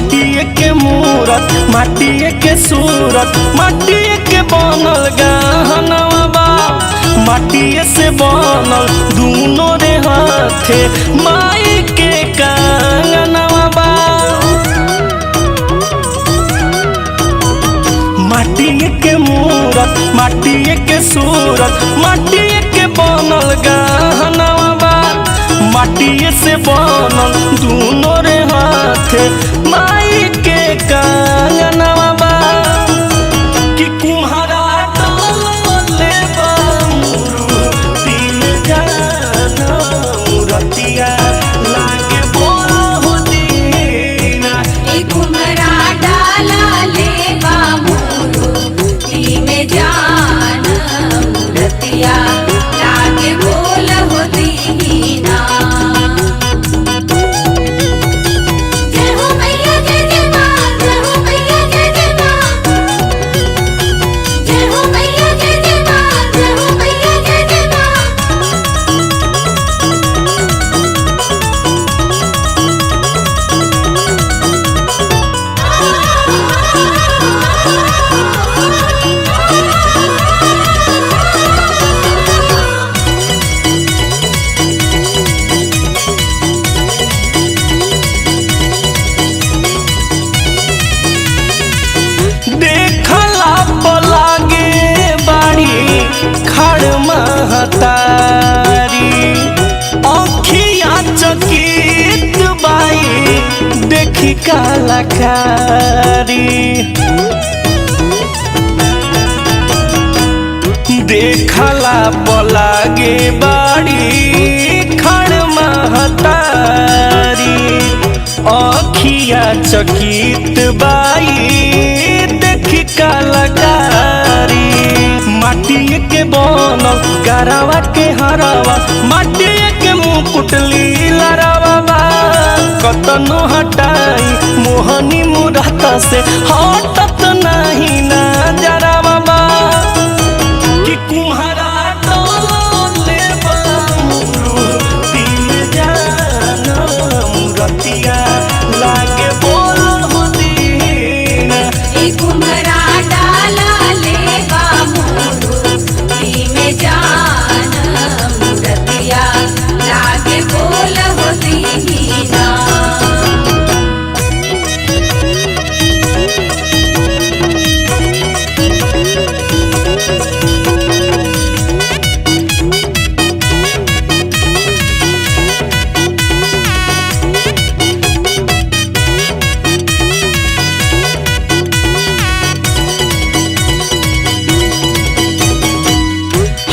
माटिए के मूरत माटिए के सूरत माटिए के बनल गहनवा बा माटिए से बनल दूनो रे हाथे माई के कंगनवा बा माटिए के मूरत माटिए के सूरत माटिए के बनल गहनवा बा माटिए से बनल दूनो रे हाथे माई के कंगनवा बा कि कुम्हारा डोले बा मूर्ति में जाना मूर्तिया लागे बोलो दीना कुम्हारा डाला ले बा मूर्ति में जान मूर्तिया लागे बोल हो दीना। जय हो मैया जय जय माँ जय हो मैया जय जय माँ जय हो मैया जय जय माँ जय हो मैया जय जय देखला पलागे बाड़ी खड़ महतारी अखिया चकित बाई देखी कलाकारी देखला पलागे बाड़ी खड़ महतारी अखिया चकित बाई देखी कलाकारी माटिए के बनल गरावा के हरावा माटिए के मुकुट लीलरावा कतनो हटाई मोहनी मुराता से हटत नहीं ना जरावा कि कुम्हारा डोले बा मूर्ति में जाना मूर्तिया लागे बोलो दीना कुम्हारा डाला ले बा मूर्ति में जान मूर्तिया लागे बोल हो दीना।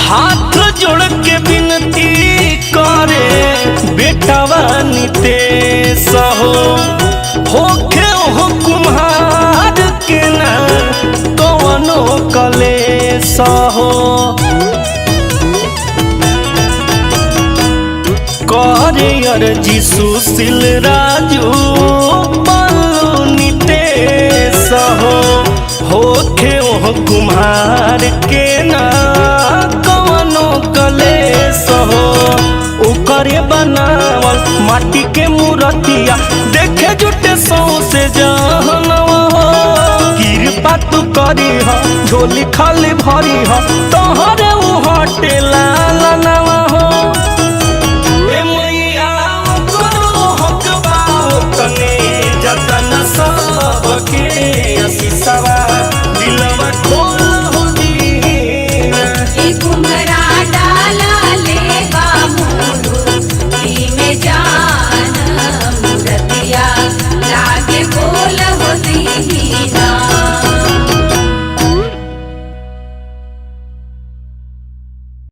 हाथ जोड़ के विनती करे बेटवा नितेश हो होखे हो कुम्हार के ना कवनो कलेश हो करे अर्जी सुशील राजू बल्लू नितेश हो होखे हो कुम्हार के ना कवनो कलेश हो ओकरे बनावल माटी के मूर्तिया देखे जुटे सौसे जहनवा हो कृपा तू करी ह झोली खाली भरी ह तोहरे उ हटे लालनवा हो।